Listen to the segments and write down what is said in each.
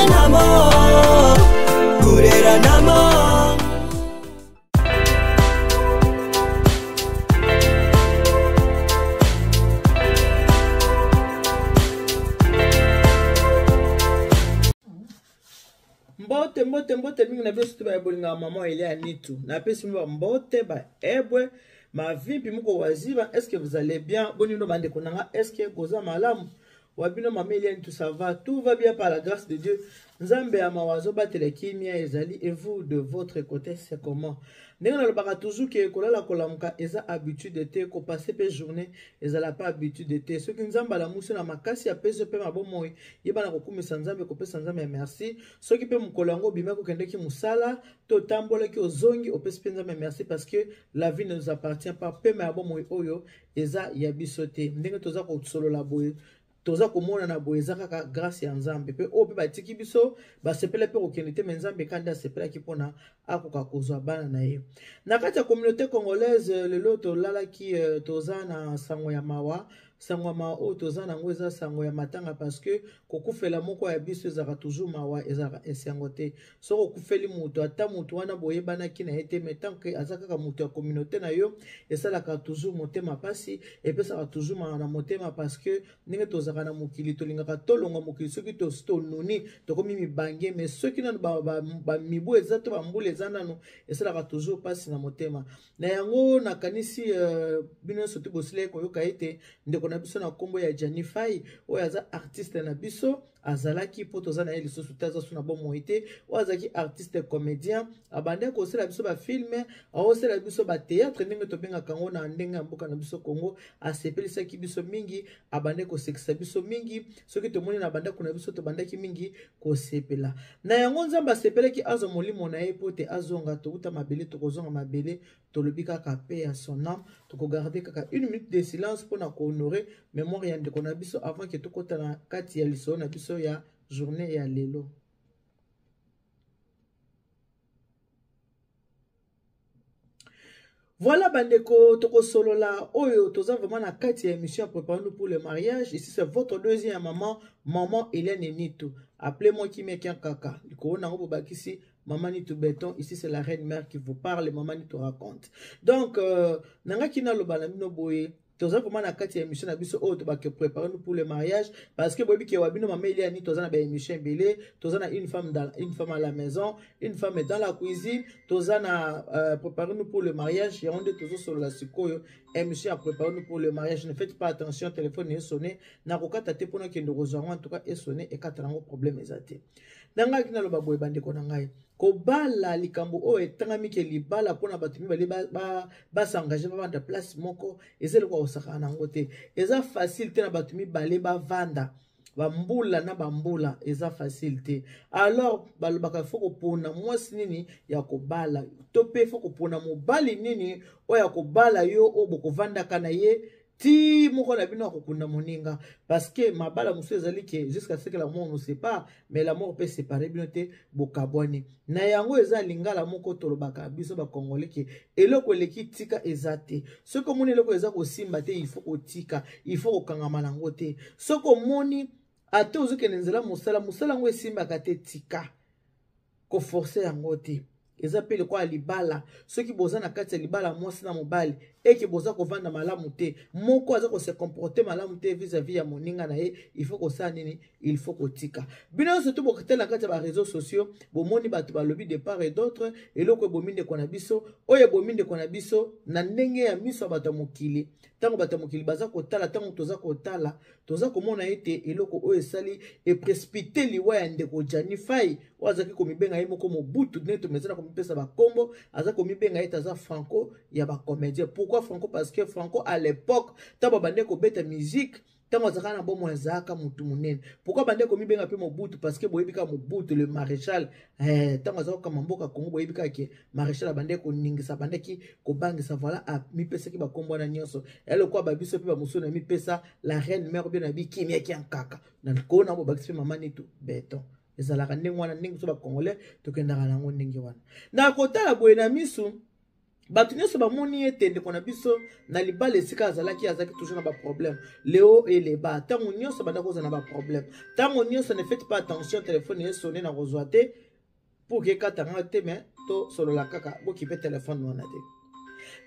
namo kurera namo. Mbote mingi na biso tuba ebolinga maman Elia Nitu. Na pesi mba mbote ba ebwe ma vimpi muko waziba. Est-ce que vous allez bien? Bonino bande konanga. Est-ce que goza malamu? Wabino maman Elia Nitu, ça va? Tout va bien par la grâce de Dieu. Nzambe ya mawazo batele kimia ezali. Et vous de votre côté c'est comment? Nenga le baka toujours que kolala kolamuka eza habitude de te ko passer pe journée ezala pas habitude de te. Ceux qui nzamba la musu na makasi ya peso pe mabomo yeba na kokumisa nzambe ko pesa nzambe merci. Ceux qui pe mukolango bima ko kende ki musala to tambola ki ozongi o pesa nzambe merci parce que la vie ne nous appartient pas pe mabomo oyo eza ya bisote. Ndenge toza ko solo la boye toza komona na boyeza kaka grâce ya nzambe pe o pe batiki biso ba sepela pe okenete me nzambe kanda sepela ki pona akoka kozwa bana na ye na kati ya communauté congolaise lelo to lala ki toza na sango ya mawa sango ma o toza na ngweza sango ya matanga parce que kokufela moko ya biso ezaka toujours mawa ezaka esengote so kokufeli muto ata muto wana boyebana ki na ete mais tant que azaka ka muto ya communauté na yo esalaka toujours motema pasi epesaka toujours na motema parce que ninge tozaka na mokili tolingaka tolonga mokili soki tonuni tokomi mibange mais soki nanu ba mibu eza to bambula eza nanu esalaka toujours pasi na motema na yango nakanisi bino soki bosile koyoka ete ndeko na biso na kombo ya Janifai oyo aza artiste na biso azalaki po toza na ye lisusu te aza so na bomo ete oyo azalaki artiste comédien abande kosala biso bafilme aosala biso bateatre ndenge tobengaka yango na ndenge ya mboka na biso Congo asepelisaki biso mingi abande kosekisa biso mingi soki tomoni na bandako na biso tobandaki mingi kosepela na yango nzambe asepelaki azwa molimo na ye po te azonga touta mabele tokozonga mabele tolobi kaka pe ya son âme tokogarde kaka 1 minute de silence pour na honorer mémoire ya ndeko na biso avant que tokota na kati ya lisolo na biso ya journée ya lelo. Voilà bandeko toko solo la oyo toza vraiment na kati ya émission préparez-nous pour le mariage. Ici c'est votre deuxième maman Hélène Nitu. Appelez-moi Kimekian Kaka. Likona ngo bakisi Maman Nitu Béton. Ici c'est la reine mère qui vous parle, Maman Nitu raconte. Donc nanga kina lo balamino boye toza vraiment na kati ya émission na biso oyo to ba que préparer-nous pour le mariage parce que bobi ke wabino maman Elia Nitu toza na ba émission belé toza na une femme à la maison, une femme dans la cuisine, toza na préparer-nous pour le mariage et on est toujours sur la sikoyo émission à préparer-nous pour le mariage. Ne faites pas attention, téléphone est sonné na kokata te pona kendo kozwa en tout cas est sonné et katrango problème ezate nanga kina lo ba boye bande ko ngai ko bala likambo o etangami ke libala pona batumi bale ba s'engager ba vanda place moko ezele kwa osaka na ngote eza facile te na batumi bale ba vanda ba mbula na ba mbula eza facile te alors balobaka foko pona mwasi nini ya ko bala to pe foko pona mobali nini o ya ko bala yo o boko vanda kana ye ti moko na bino akokunda moninga parce que mabala musu ezali ke jusqu'à ce que la mort nous sépare mais la mort peut séparer bino te bokabwani na yango eza lingala moko tolobaka biso ba congolais ke eloko leki tika ezate soko moni eloko eza ko simba te il faut ko tika il faut ko kangama nango te soko moni ate ozokende nzela musala ngo esimba ka te tika ko forcer yango te eza pele kwa libala soki boza na kati ya libala mwasi na mobali eke boza kovanda malamu te moko aza ko se comporter malamu te vis-à-vis ya moninga na ye il faut ko sa nini il faut ko tika bino surtout bokete na kati ya ba réseaux sociaux bomoni bato balobi de part et d'autre eloko bominde kona biso oye bominde kona biso na ndenge ya miso bato mokili tango bato mokili baza kotala tango toza komona ete eloko oyo esali e précipiter liwa ya ndeko Janifai wazaki komibenga ye moko mobutu neto mezana komipesa ba kombo aza komibenga ete aza Franco ya ba comédien. Pourquoi Franco? Parce que Franco à l'époque taba bande ko beta musique tango azaka na bomo azaka mutu munene. Pourquoi bande ko mibenga pe mobutu? Parce que boyebika mobutu le maréchal tango azaka kama mboka Congo boyebika ke maréchal bande ko ningisa bande ki ko bangisa voilà a mipesa ki ba kombo na nyonso ele kwa ba biso pe ba muso na mipesa la reine mère bien na bi kimia ki ankaka na ko na bo bakisi Maman Nitu Béton ezalaka ndenge wana ndenge so ba congolais tokendaka nango ndenge wana na kotala boye na misu bato nyonso bamoni ete ndeko na biso na libala esika azalaki toujours na baproblème leo et bas ntango nyonso banda kozala na baproblème ntango nyonso ne faites pas attention téléphone esone na kozwa te pour ke katanga te mais to solola kaka bokipe téléphone wana te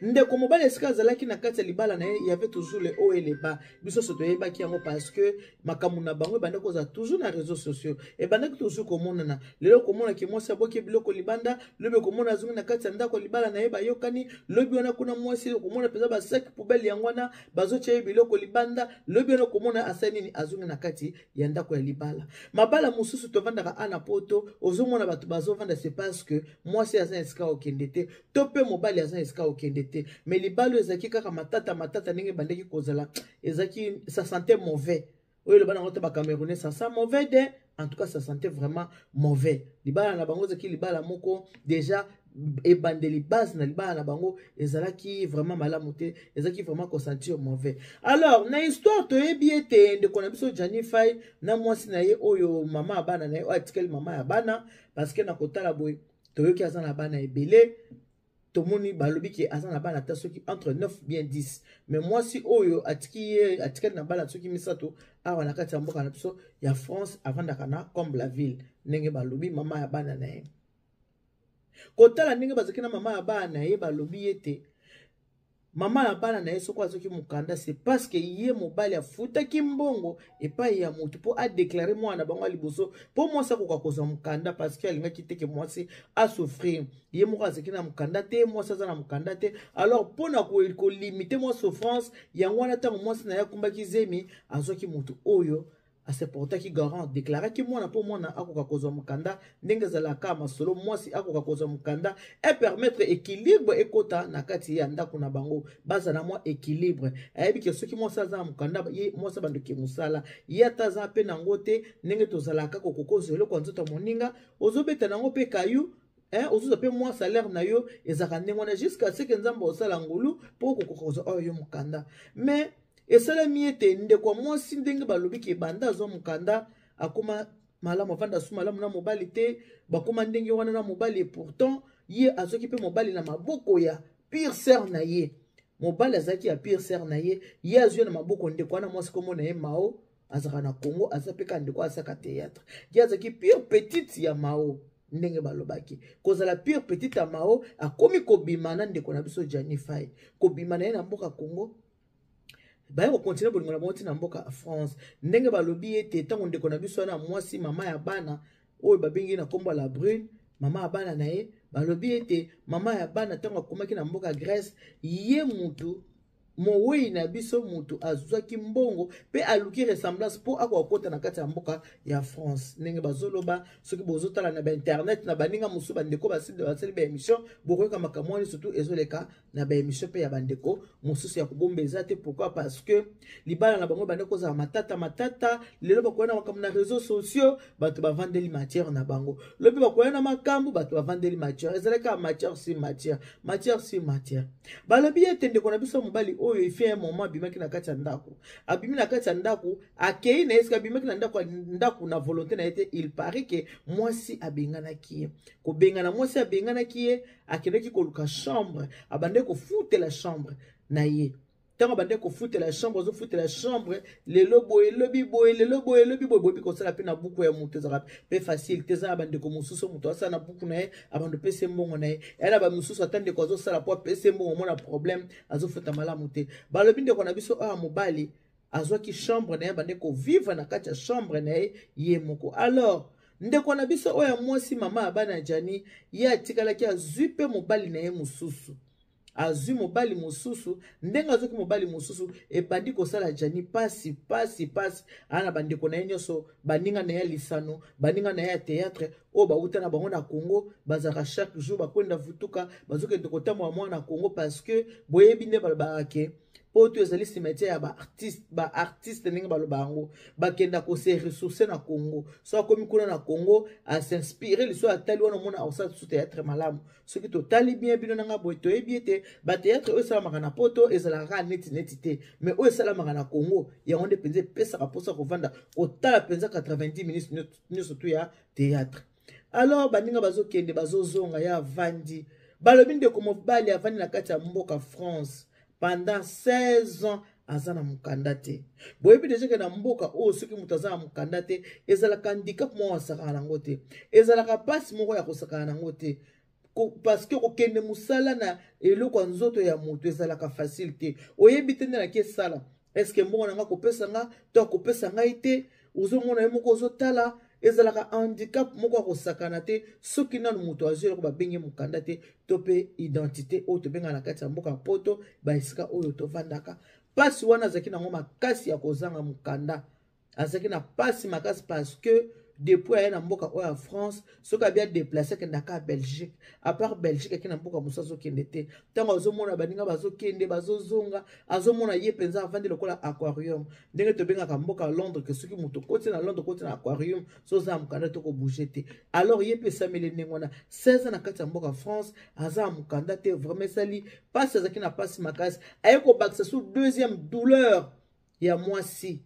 ndeko mobali esika azalaki na kati ya libala na ye y avait toujours le haut et le bas biso so toyebaki yango parce que makambo na bango ebanda kozala toujours na réseaux sociaux ebandaki toujours komonana lelo komonaki mwasi aboki biloko libanda lobi komona azongi na kati ya ndako libala na ye bayokani lobi wana kuna mwasi komona mpenza basaki poubele yango wana bazotia ye biloko libanda lobi wana komona asali nini azongi na kati ya ndako ya libala mabala mosusu tovandaka ana poto ozomona bato bazovanda c'est parce que mwasi aza esika okende te to mpe mobali aza esika okende te mais libalo ezaki kaka matata ndenge bandeki kozala ezaki ça sentait mauvais oyo le bana ngota ba Camerounais ça sent mauvais de en tout cas ça sentait vraiment mauvais libala na bango ezaki libala moko déjà ebandeli base na libala na bango ezalaki vraiment malamu te ezalaki vraiment consentir mauvais alors na histoire toyebi ete ndeko na biso Jani Fay na mwasi na ye oyo mama ya bana na ye atikeli mama ya bana parce que na kotala boy toyoki aza na bana ebele tomoni balobi ki aza na bana ta soki entre 9 bien 10 mais moi si oyo atiki na bana soki misato awa na kati ya mboka na biso ya France avant dakana comme la ville ndenge balobi mama ya bana na ye kotala ndenge bazaki na mama ya bana na ye balobi ete mama ya bana na ye soko azoki mukanda c'est parce que ye mobali afutaki mbongo epai ya motu po a déclarer mwana bango liboso po mwasi akoka kozwa mukanda parce que alingaki te ke mwasi asouffrir ye moko azaki na mukanda te mwasi aza na mukanda te alors mpona kolimite mwa souffrance yango wana ntango mwasi na ye akumbaki zemi azwaki motu oyo aseportaki garant déclaraki mwana po mwana akoka kozwa mukanda ndenge ezalaka masolo mwasi akoka kozwa mukanda et permettre équilibre ekota na kati ya ndako na bango bazala mwa équilibre ayebi ke soki mwasi aza na mukanda ye mwasi bandoki mosala ye ata aza mpe nango te ndenge tozalaka kokokozwa eloko ya nzoto ya moninga ozobeta nango mpe kayu ozuza mpe mwa salaire na yo ezalaka ndenge wana jusqu'à ce ke nzambe osala ngolu mpo kokokozwa oyo yo mukanda mais esalami ete ndeko mwasi ndenge balobi ke banda azwa mukanda akoma malamu avanda su malamu na mobali te bakoma ndenge wana na mobali et pourtant ye azwaki mpe mobali na maboko ya pire sœur na ye mobali azalaki ya pire sœur na ye ye azwi na maboko ndeko wana mwasi komona ye Mao azaka na Congo aza mpe ka ndeko asaka théâtre ye azalaki pire petite ya Mao ndenge balobaki kozala pire petite ya Mao akomi kobima na ndeko na biso Jani Fay kobima na ye na mboka Congo baye ko continuer bolingo na bango na mboka France ndenge balobi ete tango ndeko na biso na mwasi mama ya bana oyo babengi na kombo la Brune mama ya bana na ye balobi ete mama ya bana tango akomaki na mboka Grèce ye mutu mowei na biso mutu azwaki mbongo pe aluki ressemblance po akokota na kati ya mboka ya France ndenge bazoloba soki bozotala na ba internet na baninga musu bandeko basili ba émission bokoyoka makambo ni surtout ezoleka na ba émission pe ya bandeko mususu ya kobombeza te pourquoi parce que libala na bango bandeko za matata lelo bakoyana makambo na réseaux sociaux bato bavandeli matière na bango lobi bakoyana makambo bato bavandeli matière ezaleka matière sur matière balobi ete ndeko na biso mobali oyo ifi un moment abimaki na kati ya ndako abimi na kati ya ndako akei na eske abimaki na ndako na volonté na ye te il paraît que mwasi abenganaki ye kobengana mwasi abenganaki ye akendaki koluka chambre abande kofutela chambre na ye ntango bande kofutela chambre ozofutela chambre lelo boye lobi boye kosala mpe na buku ya moto ezalaka mpe facile te eza na bandeko mosusu moto asala na buku na ye abando pese mbongo na ye eya na bamosusu ata ndeko azosala po apese mbongo mona problème azofuta malamu te balobi ndeko na biso oyo mobali azwaki chambre na ye bande kovivre na kati ya chambre na ye ye moko alors ndeko na biso oyo mwasi mama ya bana Jani ye atikalaki azwi mpe mobali na ye mosusu azwi mobali mosusu ndenge azwaki mobali mosusu ebandi kosala Jani pasi ana bandeko na ye nyonso baninga na ye lisano baninga na ye ya théâtre oyo bauta na bango na Congo bazaka chaque jour bakwenda vutuka bazokende kotambola mwana na Congo parce que boyebi nde balobaka oto ezali cimetière ya ba artiste ndenge baloba yango bakenda ko se ressourcer na Congo so akomi kuna na Congo a s'inspirer liso atali wana mona osala su théâtre malamu soki totali bien bino nanga boye toyebi ete ba théâtre oyo esalamaka na poto ezalaka neti te mais oyo esalamaka na Congo yango nde mpenza epesaka mposa kovanda kotala mpenza 90 minutes nyonso tu ya théâtre alors baninga bazokende bazozonga ya vandi Balobi ndeko mobali avandi na kati ya mboka France pendant 16 ans azana mukanda te. Boyebi deja ke na mboka o soki mutu azana mukanda te ezalaka handicap mo wasaka nango te. Ezalaka pasi moko ya kosaka nango te. Parce que kokende musala na eloko nzoto ya mutu ezalaka facile te. Oyebi te na ke sala. Est-ce que mbongo nanga kopesa nga to kopesa ngai te uzomona ye moko ozotala ezalaka handicap moko kosakana te soki nanu mutu azwela ko babenge mukanda te to pe identité o to benga na kati ya mboka poto ba esika oyo to vandaka pasi wana azaki nango makasi ya kozanga mukanda azaki na pasi makasi parce que depuis aye na mboka oyo ya France soki abia déplacer kende aka Belgique à part Belgique aki na mboka mosusu azokende te ntango azomona baninga bazokende bazozonga azomona ye penza avandi lokola aquarium ndenge tobengaka mboka Londres ke soki moto koti na Londres koti na aquarium soza mukanda to ko bouger te alors ye pe samele ndenge wana 16 na kati ya mboka France aza mukanda te vraiment sali passe azaki na passe makasi aye ko bakisa sous deuxième douleur ya mwasi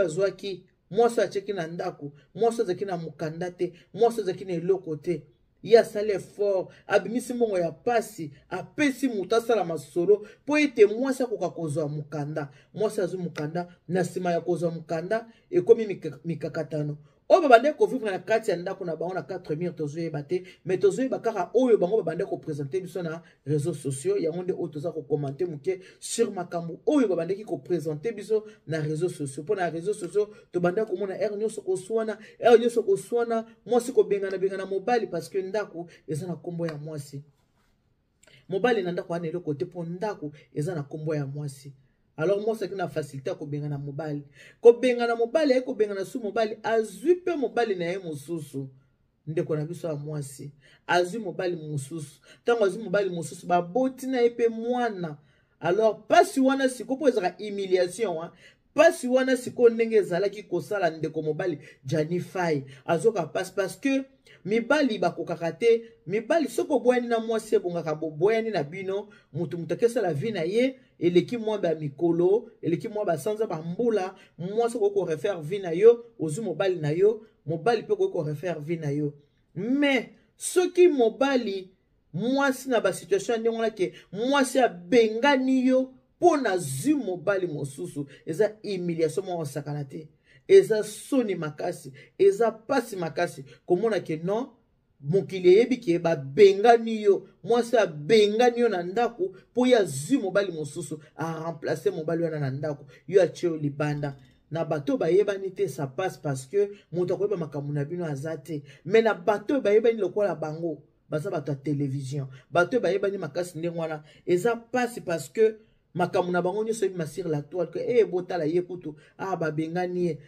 azwaki mwasi acheki na ndako mwasi azaki na mukanda te mwasi azaki na eloko te ye asali effort abimisi mbongo ya pasi apesi mutu asala masolo po ete mwasi akoka kozwa mukanda mwasi azwi mukanda na nsima ya kozwa mukanda ekomi mikakatano oyo babande kovivre na kati ya ndako na bango na 4 mire tozoyeba te mais tozoyeba kaka oyo bango babande kopresente biso na réseaux sociaux yango nde oyo toza kokomante moke sur makambo oyo babandeki kopresente biso na réseaux sociaux mpo na réseaux sociaux tobande komona ere nyonso koswana mwasi kobengana mobali parce que ndako eza na kombo ya mwasi mobali na ndako wana eloko te mpo ndako eza na kombo ya mwasi. Alors moi c'est que na facilité ko bengana mobali ay ko bengana su mobali azwi pe mobali na ye mususu ndeko na biso ya mwasi azwi mobali mususu tango azwi mobali mususu ba boti na ye pe mwana alors pasi wana sikopo ezaka humiliation pasi wana siko ndenge ezalaki kosala ndeko mobali Janifai azoka passe parce que mibali bakokaka te mibali soko boyani na mwasi ebongaka boyani na bino mutu mutakesa la vie na ye eleki mwa ba mikolo eleki mwa ba sanza ba mbula mwasi ko refaire vie na yo ozu mobali na yo mobali pe ko refaire vie na yo mais soki mobali mwasi na ba situation ndenge wana ke mwasi abengani yo pona zu mobali mosusu eza humiliation mo sakana te eza soni makasi eza pasi makasi komona ke non mokili yebi ke ba bengani yo mwasi abengani yo na ndako po ya zu mobali mosusu a remplacer mobali wana na ndako yo acheo libanda na bato bayebani te ça passe parce que moto akoyeba makambo na bino azate mais na bato bayebani lokola bango baza bato ya télévision bato bayebani makasi ndenge wana eza pasi parce que makambo na bango nyonso ebima sur la toile que botala ye kutu babengani ye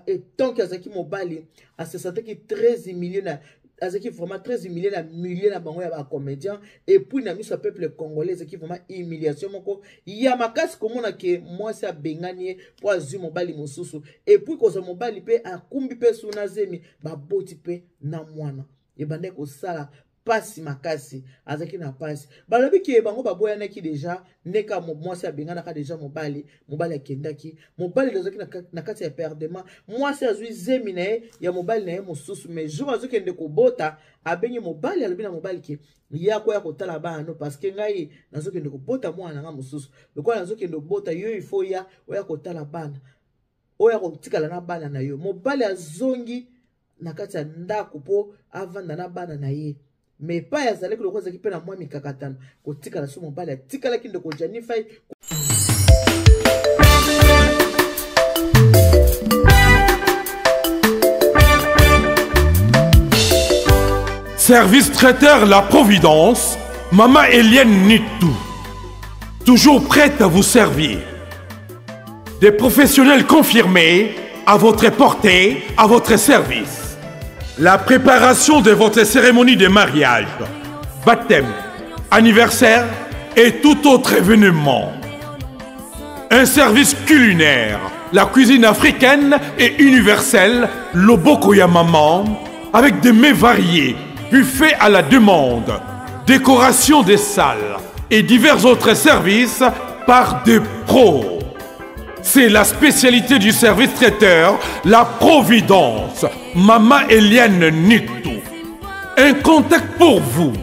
et tant que azaki mobali se sentaki très humilié na azaki vraiment très humilié na milieu na bango ya ba comédien et puis na miso peuple congolais azaki vraiment humiliation moko ya makasi komona ke mwasi abengani ye po azwi mobali mosusu et puis koza mobali pe akumbi pe suna zemi baboti pe na mwana ebande kosala pasi makasi azaki na pasi balobi ke bango baboyanaki deja ndeka mwasi abenganaka deja mobali akendaki mobali azaki na kati ya perdement mwasi azwi zemi na ye ya mobali na ye mosusu mais jour azokende kobota abengi mobali alobi na mobali ke ya koya kotala bana parce que ngai nazokende kobota mwana nga mosusu lokola nazokende kobota yo il faut ya oya kotala bana oya kotikala na bana na yo mobali azongi na kati ya ndako po avanda na bana na ye mais pas yazalaki loko zaki pe na mwa mikakatano kotikala so mobali atikalaki ndeko Janifai. Service traiteur La Providence, Maman Eliane Nitou, toujours prête à vous servir. Des professionnels confirmés à votre portée, à votre service. La préparation de votre cérémonie de mariage, baptême, anniversaire et tout autre événement. Un service culinaire, la cuisine africaine et universelle, Loboko ya Maman, avec des mets variés, buffet à la demande, décoration des salles et divers autres services par des pros. C'est la spécialité du service traiteur, La Providence, Maman Eliane Nitou. Un contact pour vous,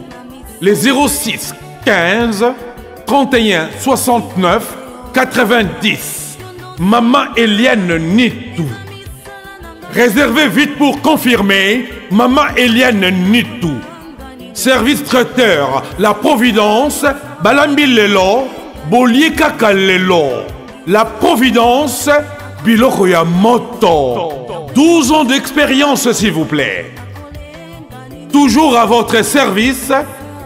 les 06 15 31 69 90. Maman Eliane Nitou. Réservez vite pour confirmer. Maman Eliane Nitou. Service traiteur, la Providence, Balambi Lelo, Bolier Kaka Lelo. La Providence, Biloko ya Moto. 12 ans d'expérience, s'il vous plaît. Toujours à votre service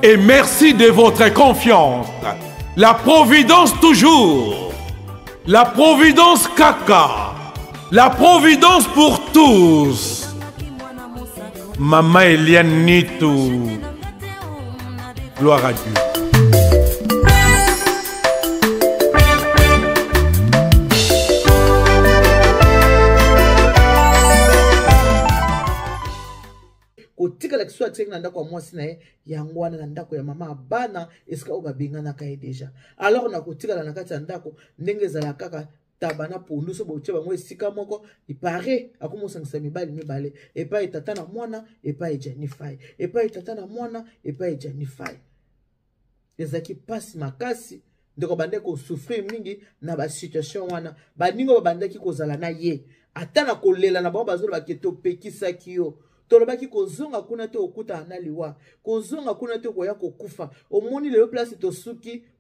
et merci de votre confiance. La Providence toujours. La Providence Kaka. La Providence pour tous. Maman Eliane Nitou. Gloire à Dieu. kotika la kiswa tseng na ndako ya mwasi na ye yango wana na ndako ya mama bana eska o babenganaka ye deja. Alors na kotika la na kati ya ndako ndenge ezala kaka tabana pondu so botie bango esika moko ipare akomosangisa mibale epai tata na mwana epai Jennifer epai tata na mwana epai Jennifer ezaki pasi makasi ndeko bande ko souffrir mingi na ba situation wana baningo babandaki kozala na ye ata na kolela na bango bazolo baketo pekisaki yo tolobaki kozonga kuna te okuta analiwa kozonga kuna te koya kokufa omoni lelo place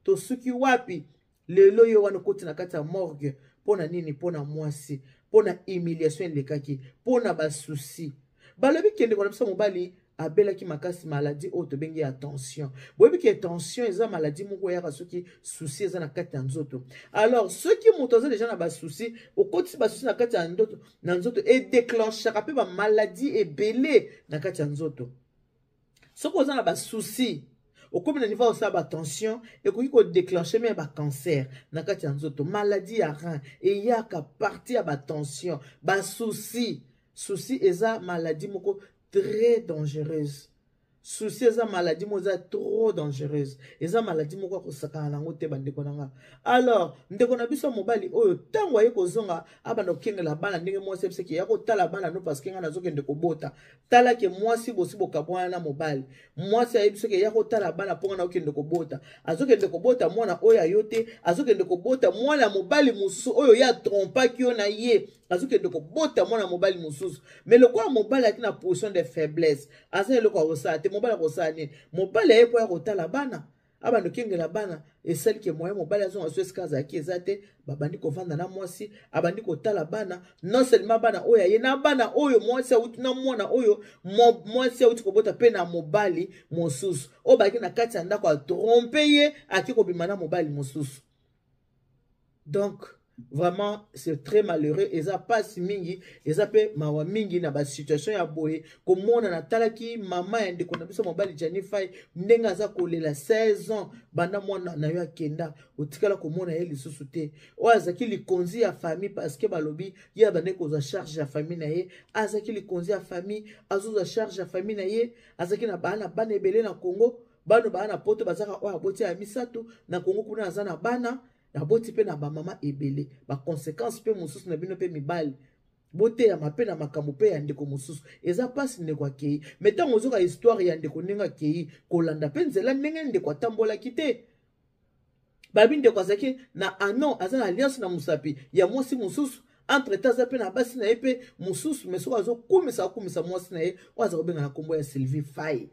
tosuki wapi lelo yo wana koti na kati ya morgue pona nini pona mwasi pona humiliation elekaki pona basusi balobi kende kona bisa mobali abelaki makasi maladie oyo tobengi ya tension boyebi ke tension eza maladie moko yaka soki susi eza na kati ya nzoto. Alors soki moto aza deja na basusi okotisi basusi na kati ya nzoto edéclenchaka mpe bamaladie ebele na kati ya nzoto. Soki oza na basusi okomi na niveau osala batension ekoki kodéclenche me bacancer na kati ya nzoto, maladie ya rein eyaka parti ya batension basusi. Susi eza maladie moko très dangereuse. Souci eza maladie moza trop dangereuse. Eza maladie moko kosaka nango te bandeko nanga. Alors ndeko na biso mobali oyo tango aye kozonga abanda okengela bana ndenge mwasi ebiseki ya kotala bana no parce que nga nazokende kobota tala ke mwasi bosi bokabwana na mobali mwasi aye biseki ya kotala bana ponga na okende kobota azokende kobota mwana oyo ayote azokende kobota mwana mobali mususu oyo ya trompaki yo na ye azokende kobota mwana mobali mususu mais le quoi mobali akina position de faiblesse asa eloko akosala te mobali akosala nini mobali aye po ya kotala bana abanda okengela bana esali ke moyen mobali azonga so esika azalaki eza te babandi kovanda na mwasi abandi kotala bana non seulement bana oyo aye na bana oyo mwasi auti na mwana oyo mwasi auti kobota mpe na mobali mosusu oyo baki na kati ya ndako atrompe ye aki kobima na mobali mosusu. Donc vraiment c'est très malheureux eza pasi mingi eza pe mawa mingi na ba situation ya boye komona na talaki mama ya ndeko na biso mobali Jennifer ndenga za kolela 16 ans banda mwana na yo akenda otikala komona ye lisusu te o azaki likonzi ya famille parce que balobi ya bande koza charge ya famille na ye azaki likonzi ya famille azoza charge ya famille na ye azaki na bana ebele na Congo bano bana poto bazaka o aboti ya misato na Congo kuna azana bana aboti pe na ba mama ebele ba conséquences pe mususu na bino pe mibali bote ya mape na makambo pe ya ndeko mususu eza pasi ndeko akei metango ozoka histoire ya ndeko nenga kei kolanda pe nzela ndenge ndeko atambola kite babi ndeko azaki na anon aza na alliance na musapi ya mwasi mususu entre temps ape na basi na ye pe mususu mais soko akumisa mwasi na ye oaza kobenga na kombo ya Sylvie Faye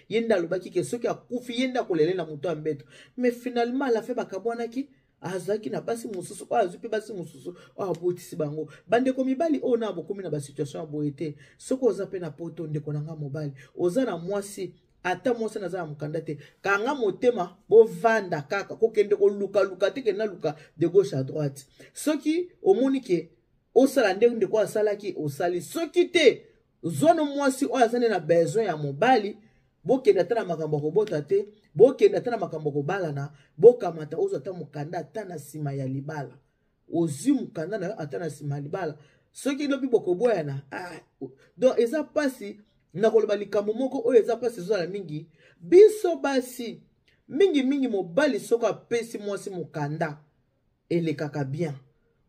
yenda alobaki ke soki akufi yenda kolele na moto ya mbeto mais finalement ala fe bakabwanaki azaki na basi mususu oyo azwi mpe basi mususu oyo abotisi bango bandeko mibali oyo na bokomi na basituation ya boye te soki oza mpe na poto ndeko na nga mobali oza na mwasi ata mwasi naza na mokanda te kanga motema bovanda kaka kokende koluka te kende luka de gauche à droite soki omoni ke osala ndenge ndeko asalaki osali soki te zwana mwasi oyo azane na besoin ya mobali bokende ata na makambo kobota te bokende ata na makambo kobalana bokamata ozwa ata mokanda ata na nsima ya libala ozwi mokanda na yo ata na nsima ya libala soki lobi bokoboyana donc eza pasi na koloba likambo moko oyo eza pasi ezala mingi biso basi mingi mobali soko apesi mwasi mokanda elekaka bien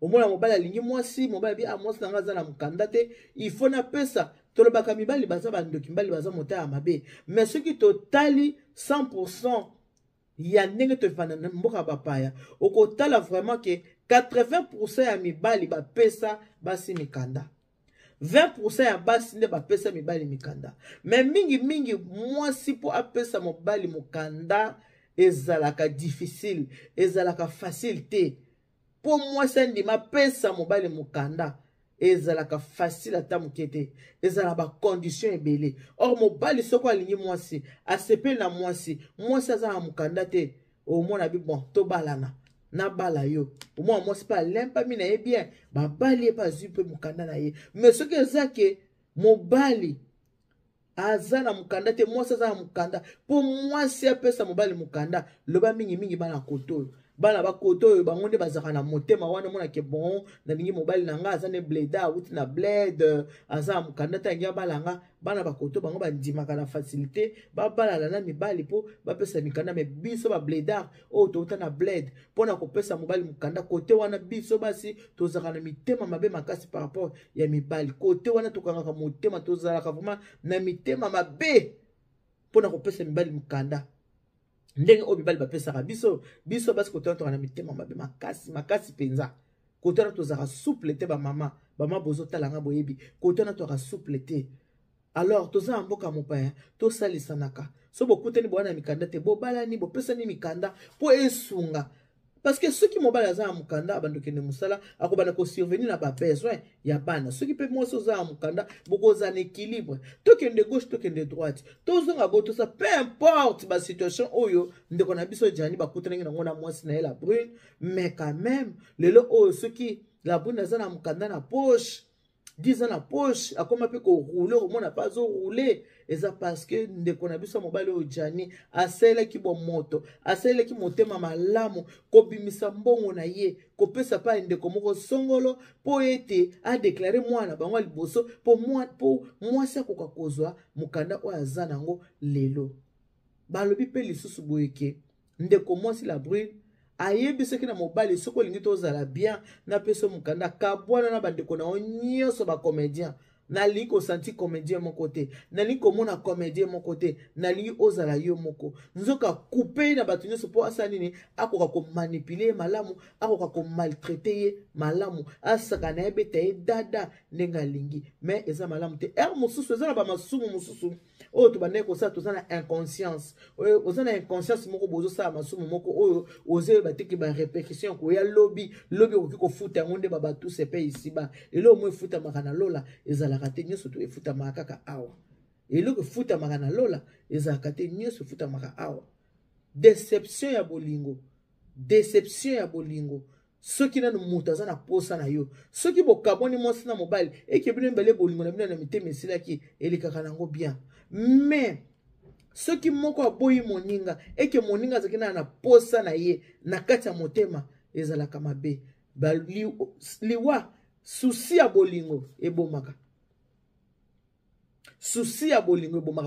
omona mobali alingi mwasi mobali bi mwasi nanga aza na mokanda te il faut na pesa tolobaka mibali baza bandoki mibali baza mota ya mabe mais soki totali 100% ya ndenge tofanda na mboka bapaya okotala vraiment ke 80% ya mibali bapesa basi mikanda 20% ya basi nde bapesa mibali mikanda mais mingi mwasi po apesa mobali mokanda ezalaka difficile ezalaka facile te po mwasi andima pesa mobali mokanda ezalaka facile ata moke te ezala ba condition ebele or mobali soko alingi mwasi asepeli na mwasi aza na mokanda te omona bi bon tobalana na bala yo omona mwasi pa lempa mi na ye bien babali ye pa azwi mpe mokanda na ye mais soki eza ke mobali aza na mokanda te mwasi aza na mokanda po mwasi apesa mobali mokanda loba mingi bana koto bana bakoto oyo bango nde bazaka na motema wana mona ke bon nalingi mobali na nga aza ne bleda awuti na bled aza na mokanda te angi abalanga bana bakoto bango bandimaka na facilité babalala na mibali po bapesa mikanda me biso babledar oyo touta na bled mpona kopesa mobali mokanda kote wana biso basi tozalaka na mitema mabe makasi par rapport ya mibali kote wana tokangaka motema tozalaka vraiment na mitema mabe mpona kopesa mibali mokanda ndenge oyo mibali bapesaka biso basi kotana tokana mitema mabe makasi penza kotana tozaka souple te bamama bozotalanga boyebi kotana tozaka souple te alors toza mboka mopaya tosalisanaka so bokutani bwana mikanda te bobalani bopesani mikanda po esunga parce que ceux qui mobali aza mukanda abandokende musala akobana ko survenir na ba besoin ya bana ceux qui peut moi soza mukanda bokoza en équilibre tokende gauche tokende droite tozonga boto ça peu importe ba situation oyo ndeko na biso jani bakutana ngi ngona mwasi na la brune mais quand même lelo oyo ceux qui la brune aza na mukanda na poche 10 ans na poche akoma pe ko rouler au monde pas rouler et ça parce que ndeko na biso mobali o jani asela ki bo moto asela ki motema malamu ko bimisa mbongo na ye ko pesa pa ndeko moko songolo po ete a déclarer mwana bango liboso po mwasi akoka kozwa mukanda o azana ngo lelo balobi pe lisusu boyeke ndeko mwasi la brune ayebi soki na mobali soko lingi tozala bien na peso mukanda kabwana na bandeko na nyonso ba comédien na lingi ko senti comédien moko te na lingi ko mona comédien moko te na lingi ozala yo moko nzoka couper na bato nyonso po asa nini akoka ko manipuler malamu akoka ko maltraiter ye malamu asaka na ebeta ye dada nenga lingi mais eza malamu te mosusu eza na ba masumu mosusu oyo tobandaki kosala toza na inconscience oyo oza na inconscience moko bozosala masumu moko oyo ozoyeba teke barépercussion koya lobi okoki kofuta yango nde babatu sepe isiba eloko mo efutamaka na lola ezalaka te nyonso to efutamaka kaka awa eloko efutamaka na lola ezalaka te nyonso efutamaka awa déception ya bolingo soki nanu moto aza na posa na yo soki bokaboni mwasi na mobali eke bino mbele bolingo na bino na mitema esilaki elekaka nango bien mais soki moko aboyi moninga eke moninga azaki na posa na ye na kati ya motema ezalaka mabe liwa susi ya bolingo ebomaka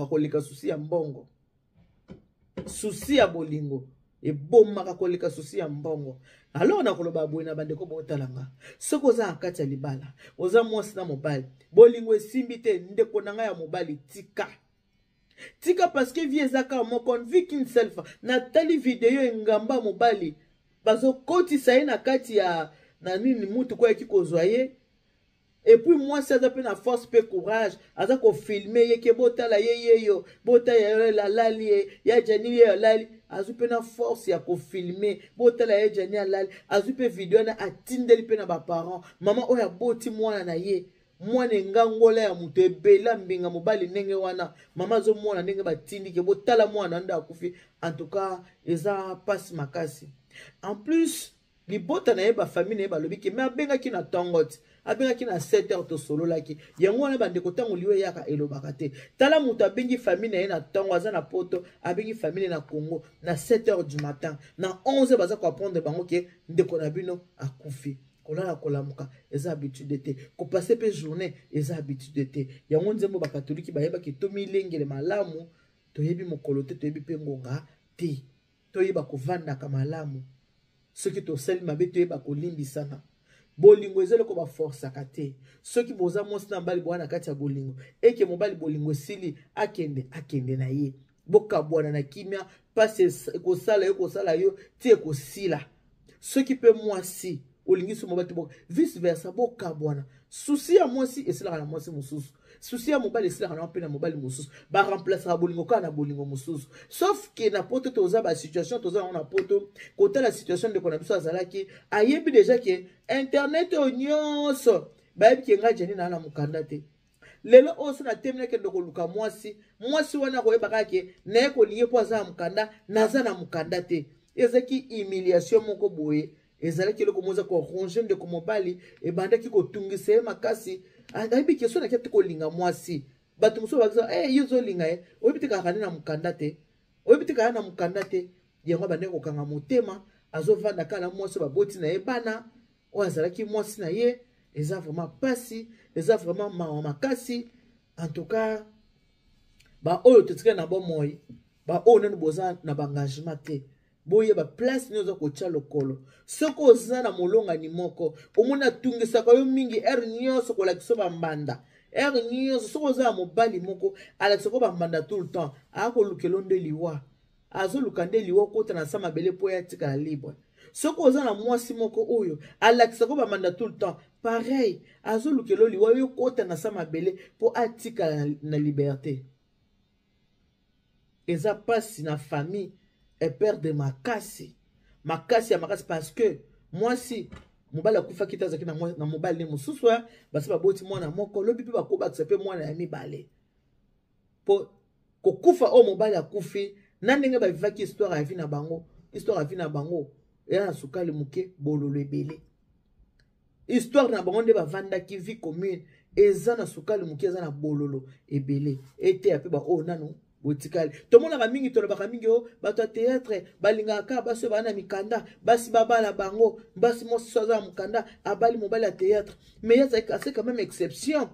koleka susi ya mbongo susi ya bolingo ebomaka koleka susi ya mbongo alors nakoloba boye na bandeko botalanga soki oza na kati ya libala oza mwasi na mobali bolingo esimbi te ndeko na ngai ya mobali tika parce que vie ezaka moko viki himself natali video engamba mobali bazokotisa ye na kati ya na nini mutu kwa eki kozwa ye et puis mwasi aza pe na force pe courage aza kofilme ye ke botala ye yeyo botala ye lalali ye ya jani ye lalali azwi pe na force ya kofilme botala ye jani alali azwi pe video na atindeli pe na baparent mama oyo aboti mwana na ye mwana engangola ya mutu ebela mbinga mobali ndenge wana mama azomona ndenge batindi ke botala mwana nda akufi en tout cas eza pasi makasi en plus libota na ye bafamille na ye balobi ke me abengaki na ntongo te abengaki na 7h tosololaki yango wana bandeko ntango liyo eyaka elobaka te tala moto abengi famille na ye na ntongo aza na poto abengi famille na Congo na 7h du matin na 11h baza koapprendre bango ke ndeko na bino akufi kolala kolamuka eza habitude te kopase pe journée eza habitude te yango nzembo bakatoliki bayebaki tomilengele malamu toyebi mokolo te toyebi pe ngonga te toyeba kovandaka malamu soki tosali mabe toyeba kolimbisana bolingo ezele ko ba force akate soki boza mwasi na mobali bwana kati ya bolingo eke mobali bolingo sili akende na ye bokabwana na kimia pasi ekosala yo ti ekosila soki pe mwasi olingi so mobali boka vice versa bokabwana susi ya mwasi esilaka na mwasi mosusu susi ya mobali esilaka na mpe na mobali mosusu baremplacera bolingo kaka na bolingo mosusu sauf ke na poto toza basituation toza nango na poto kotala situation ndeko na biso azalaki ayebi deja ke internet oyo nyonso bayebi ke ngai jeni naa na mokanda te lelo oyo so nateminaki ndeko luka mwasi wana koyeba kaka ke naye kolingi mpo aza na mokanda naza na mokanda te ezalaki humiliation moko boye ezalaki eloko moza koronge ndeko mobali ebandaki kotungisa ye makasi ayebi ke so nakia te kolinga mwasi bato mosusu bakisa yo ozolinga ye oyebi te kaka nde na mokanda te oyebi te kaka na mokanda te yango abandaki kokanga motema azovanda kaka na mwasi baboti na ye bana oyo azalaki mwasi na ye eza vraiment pasi eza vraiment mawa makasi en tout cas baoyo totikali na bomoi baoyo nani boza na baengagement te boyeba place nini oza kotia lokolo soki oza na molongani moko omoni atungisaka yo mingi ere nyonso kolakisa bambanda ere nyonso soki oza na mobali moko alakisaka bambanda tout le temps akolukelo nde liwa azoluka nde liwa okota na sa mabele mpo ya tikala libre soki oza na mwasi moko oyo alakisaka bambanda tout le temps pareil azolukelo liwa yo okota na sa mabele mpo atikala na liberté eza pasi na famille eperde makasi ya makasi parce que mwasi mobali akufaki te azalaki na mobali ne mosusu basi baboti mwana moko lobi mpe bakobakisa mpe mwana ya mibale mpo kokufa oyo mobali akufi na ndenge bavivaki histoire ya vi na bango eya na sukali moke bololo ebele histoire na bango nde bavandaki vie commune eza na sukali moke eza na bololo ebele eteya mpe baoyo nano botikali tomonaka mingi tolobaka mingi o bato ya théâtre balingaka kaka basi oyo bana mikanda basi babala bango basi mosusu aza na mokanda abali mobali ya théâtre mais ase quand même exception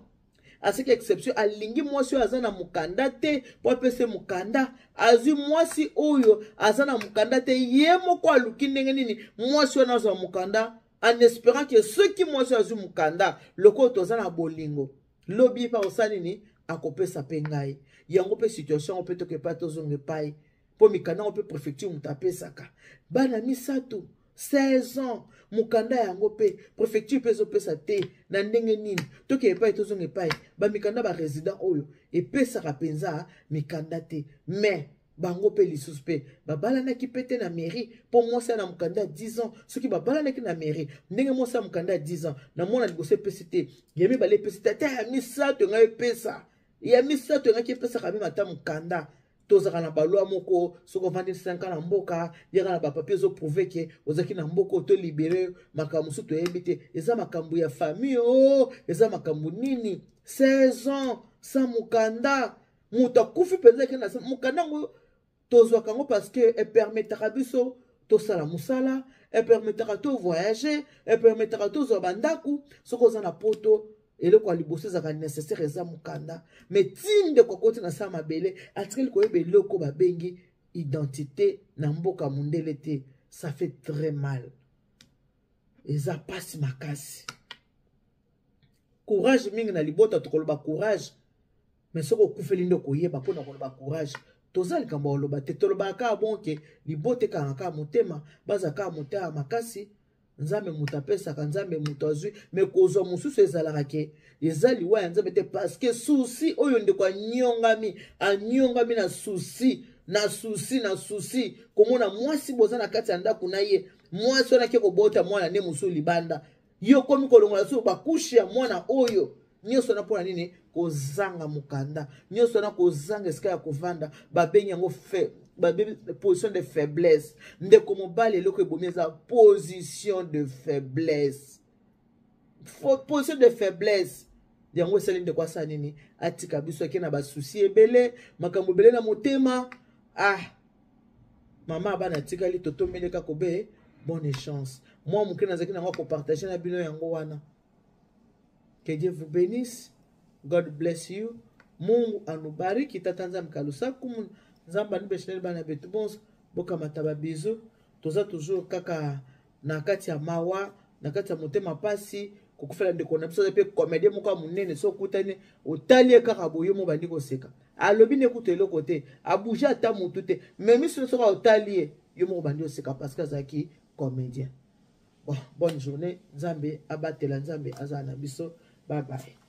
aseki exception alingi mwasi oyo aza na mokanda te po apese mokanda azwi mwasi oyo aza na mokanda te ye moko aluki ndenge nini mwasi oyo nazwa mokanda en espérant que soki mwasi oyo azwi mokanda lokoyo toza na bolingo lobi pa osali nini akopesa mpe ngai yango mpe situation mpe toke pa tozonga epai mpo mikanda yango mpe préfecture moto apesaka bana misato 16 ans mokanda yango mpe préfecture mpe ezopesa te na ndenge nini toke epai tozonga epai bamikanda barésident oyo epesaka mpenza mikanda te mais bango mpe lisusu mpe babalanaki mpe te na mairie mpo mwasi ya na mokanda ya 10 ans soki babalanaki na mairie ndenge mwasi ya mokanda ya 10 ans na mwana liboso epesi te ya mibale epesi te ata ya misato engai epesa ya misato engaki epesaka meme ata mokanda tozaka na balwa moko soki ovandi 5 ans na mboka yaka na bapapie ezoprouve ke ozalaki na mboka otolibere makambo mosusu toyebi te eza makambo ya famille o eza makambo nini 16 ans sa mokanda moto akufi mpenza eke na mokanda yango tozwaka yango parce que epermetaka biso tosala mosala epermetaka to voyager epermetaka tozwa bandaku soki oza na poto eloko ya liboso ezaka nécessaire eza mokanda mais tinde kokoti na sa mabele atikeli koyeba eloko babengi identité na mboka mondele te ça fait très mal eza pasi makasi courage mingi na libota tokoloba courage mais soki okufeli nde koyeba mpona koloba courage toza likambo oloba te tolobaka kaka bonke libota ekanga kaka motema baza kaka motema makasi nzambe moto apesaka nzambe moto azwi me kozwa mosusu ezalaka ke eza liwa ya nzambe te parceke susi oyo ndeko anyongami na susi komona mwasi boza na kati ya ndako na ye mwasi wana ke kobota mwana nde mosusu libanda yo komi kolongola so bakushe ya mwana oyo nyonso na mpona nini kozanga mokanda nyonso na kozanga esika ya kovanda babengi yango position de faiblesse ndeko mobali eloko ebomi eza position de faiblesse yango esali ndeko asala nini atika biso ake na basusi ebele makambo ebele na motema mama abana atikali totomeleka kobe bonne chance moi moke nazalaki nango kopartage na bino yango wana. Que Dieu vous bénisse. God bless you. Mungu anubariki. Tata nzambe kalusaku. Nzamba nubesheneli bana betu bonso. Boka mataba bizu. Toza toujours kaka na kati ya mawa. na kati ya motema pasi kokufela ndeko na biso pe comédien moko munene so kutani otali kaka boye mo bandi koseka alobi ne kutu eloko te abouge ata mutu te mais miso so ka otali yo mo bandi oseka parce que azaki comédien. Bon, bonne journée, Nzambe abatela Nzambe azana biso, bye bye.